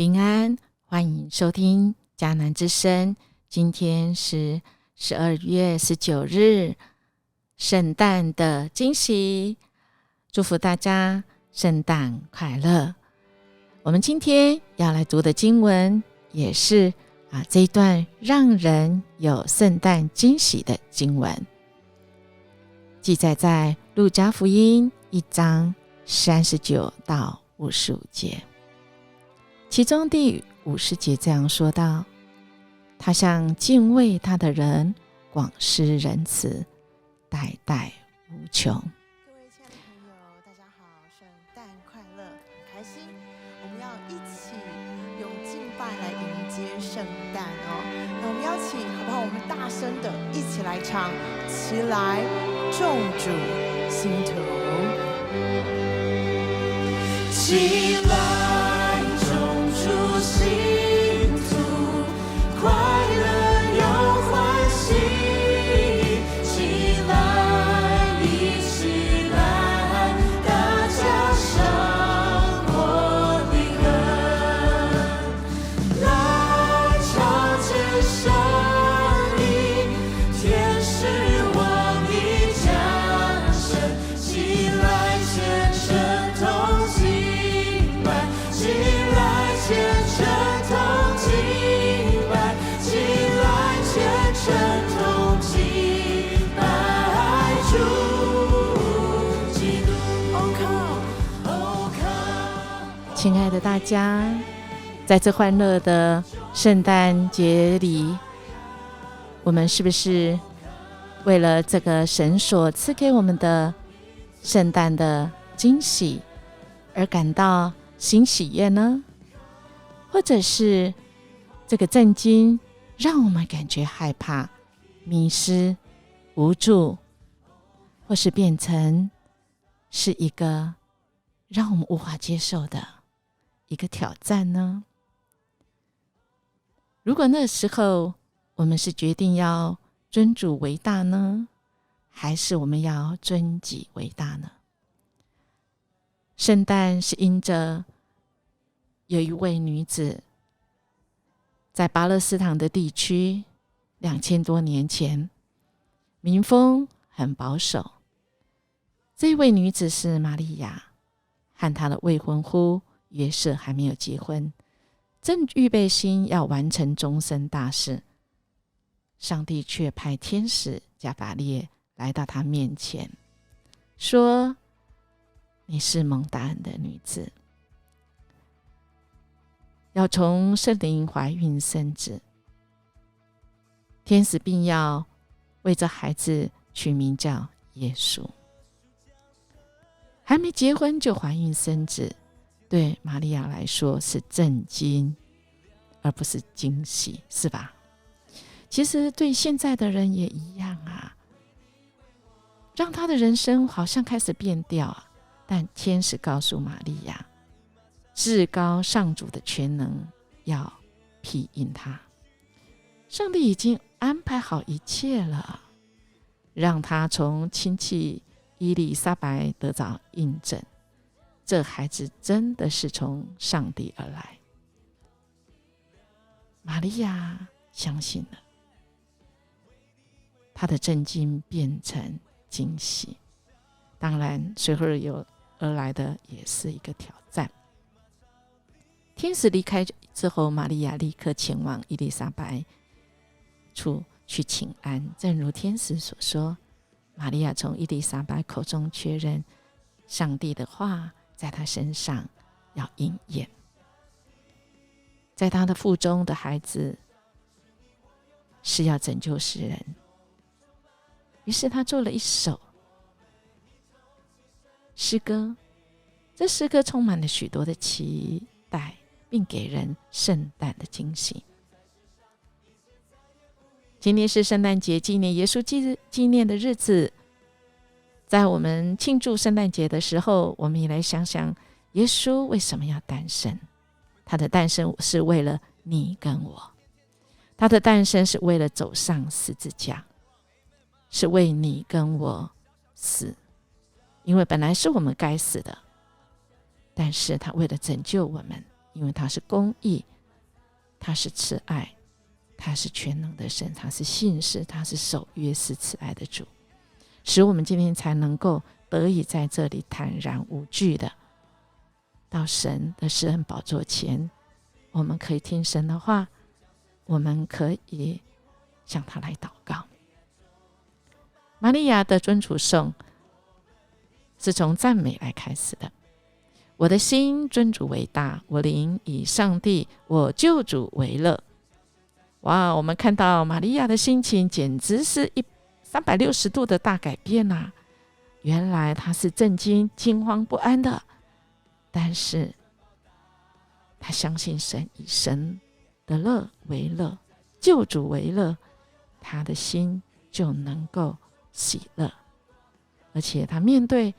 平安，欢迎收听迦南之声。今天是12月19日，圣诞的惊喜，祝福大家圣诞快乐。我们今天要来读的经文也是这一段让人有圣诞惊喜的经文，记载在路加福音1章39到55节。其中第50节这样说道：他向敬畏他的人广施仁慈，代代无穷。各位亲爱的朋友，大家好，圣诞快乐，很开心，我们要一起用敬拜来迎接圣诞哦。那我们邀请好不好？我们大声的一起来唱，起来，众主心图，起来，众主心图，快乐又欢喜，起来，一起来，大家上我灵恩，来朝见上帝，天使王已降生，起来虔诚同敬拜，起来虔诚同敬拜，起来虔诚同敬拜主基督。亲爱的大家，在这欢乐的圣诞节里，我们是不是为了这个神所赐给我们的圣诞的惊喜而感到新喜悦呢？或者是这个震惊让我们感觉害怕、迷失、无助，或是变成是一个让我们无法接受的一个挑战呢？如果那时候我们是决定要尊主为大呢，还是我们要尊己为大呢？圣诞是因着有一位女子在巴勒斯坦的地区2000多年前，民风很保守。这位女子是玛利亚，和她的未婚夫约瑟还没有结婚，正预备心要完成终身大事，上帝却派天使加百列来到她面前，说：你是蒙大恩的女子，要从圣灵怀孕生子，天使并要为这孩子取名叫耶稣。还没结婚就怀孕生子，对玛利亚来说是震惊，而不是惊喜，是吧？其实对现在的人也一样啊，让他的人生好像开始变调啊。但天使告诉玛利亚，至高上主的全能要庇荫他，上帝已经安排好一切了，让他从亲戚伊丽莎白得到印证，这孩子真的是从上帝而来。玛利亚相信了，她的震惊变成惊喜，当然随后而来的也是一个挑战。天使离开之后，玛利亚立刻前往伊丽莎白处去请安，正如天使所说，玛利亚从伊丽莎白口中确认上帝的话在她身上要应验，在她的腹中的孩子是要拯救世人。于是她做了一首诗歌，这诗歌充满了许多的期待，并给人圣诞的惊喜。今天是圣诞节，纪念耶稣纪念的日子。在我们庆祝圣诞节的时候，我们也来想想耶稣为什么要诞生。他的诞生是为了你跟我，他的诞生是为了走上十字架，是为你跟我死，因为本来是我们该死的，但是他为了拯救我们，因为他是公义，他是慈爱，他是全能的神，他是信实，他是守约是慈爱的主，使我们今天才能够得以在这里坦然无惧的到神的施恩宝座前，我们可以听神的话，我们可以向他来祷告。玛利亚的尊主颂是从赞美来开始的。我的心尊主为大，我灵以上帝我救主为乐。哇，我们看到玛利亚的心情简直是360度的大改变啊！原来她是震惊、惊慌不安的，但是她相信神，以神的乐为乐，救主为乐，她的心就能够喜乐，而且她面对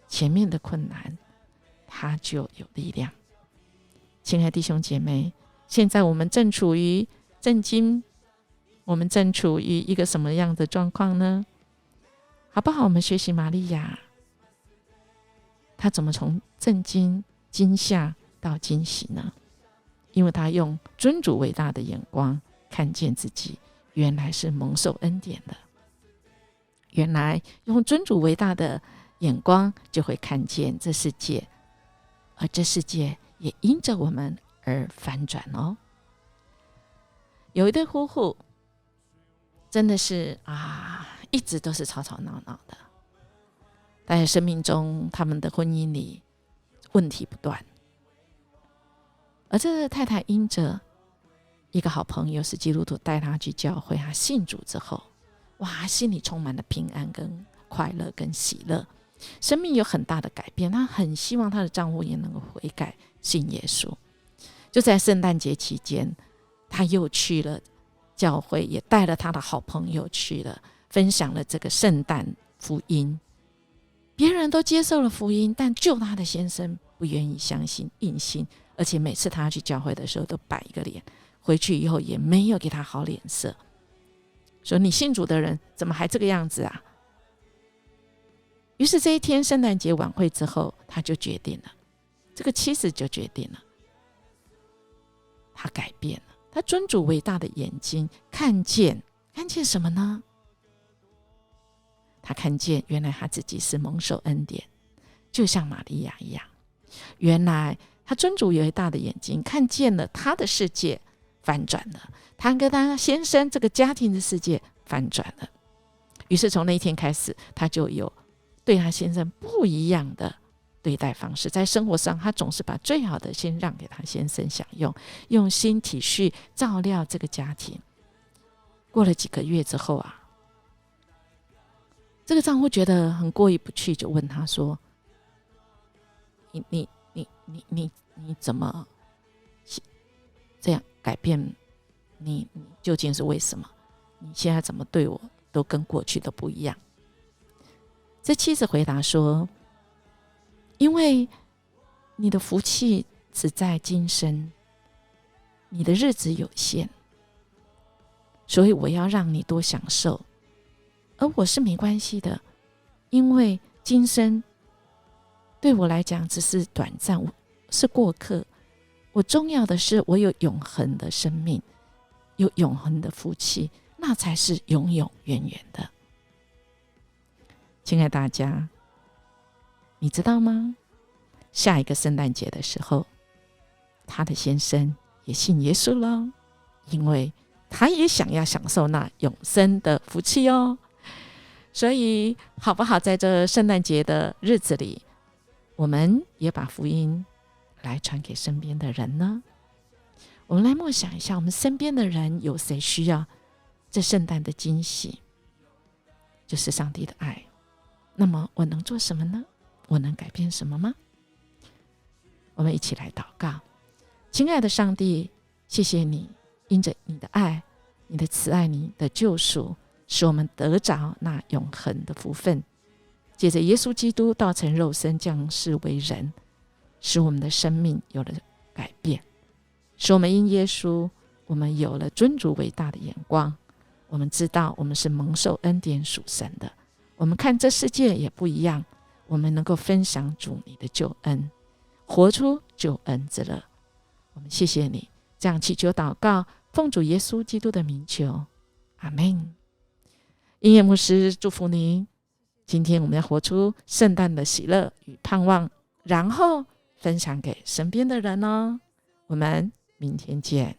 前面的困难，他就有力量。亲爱的弟兄姐妹，现在我们正处于震惊，我们正处于一个什么样的状况呢？好不好？我们学习玛利亚，她怎么从震惊、惊吓到惊喜呢？因为她用尊主伟大的眼光看见自己原来是蒙受恩典的。原来用尊主伟大的眼光就会看见这世界，而这世界也因着我们而反转哦。有一对夫妇真的是一直都是吵吵闹闹的，在生命中他们的婚姻里问题不断，而这个太太因着一个好朋友是基督徒带她去教会，她信主之后，哇，心里充满了平安跟快乐跟喜乐，生命有很大的改变，她很希望她的丈夫也能够悔改信耶稣。就在圣诞节期间，她又去了教会，也带了她的好朋友去了，分享了这个圣诞福音。别人都接受了福音，但就她的先生不愿意相信，硬信，而且每次她去教会的时候都摆一个脸，回去以后也没有给她好脸色，说你信主的人怎么还这个样子啊？于是这一天圣诞节晚会之后，他就决定了，这个妻子就决定了，他改变了，他尊主伟大的眼睛看见什么呢？他看见原来他自己是蒙受恩典，就像玛利亚一样。原来他尊主伟大的眼睛看见了他的世界翻转了，他跟他先生这个家庭的世界翻转了。于是从那一天开始，他就有对他先生不一样的对待方式，在生活上他总是把最好的先让给他先生享用，用心体恤照料这个家庭。过了几个月之后这个丈夫觉得很过意不去，就问他说：你怎么这样改变？你究竟是为什么？你现在怎么对我都跟过去都不一样？这妻子回答说：因为你的福气只在今生，你的日子有限，所以我要让你多享受，而我是没关系的，因为今生对我来讲只是短暂，是过客。我重要的是我有永恒的生命，有永恒的福气，那才是永永远远的。亲爱的大家，你知道吗？下一个圣诞节的时候，他的先生也信耶稣了，因为他也想要享受那永生的福气哦。所以好不好在这圣诞节的日子里，我们也把福音来传给身边的人呢？我们来默想一下，我们身边的人有谁需要这圣诞的惊喜？就是上帝的爱。那么我能做什么呢？我能改变什么吗？我们一起来祷告。亲爱的上帝，谢谢你，因着你的爱，你的慈爱，你的救赎，使我们得着那永恒的福分。借着耶稣基督道成肉身，降世为人，使我们的生命有了改变，使我们因耶稣，我们有了尊主伟大的眼光。我们知道我们是蒙受恩典属神的，我们看这世界也不一样，我们能够分享主你的救恩，活出救恩之乐。我们谢谢你，这样祈求祷告，奉主耶稣基督的名求，阿们。音乐牧师祝福您，今天我们要活出圣诞的喜乐与盼望，然后分享给身边的人哦。我们明天见。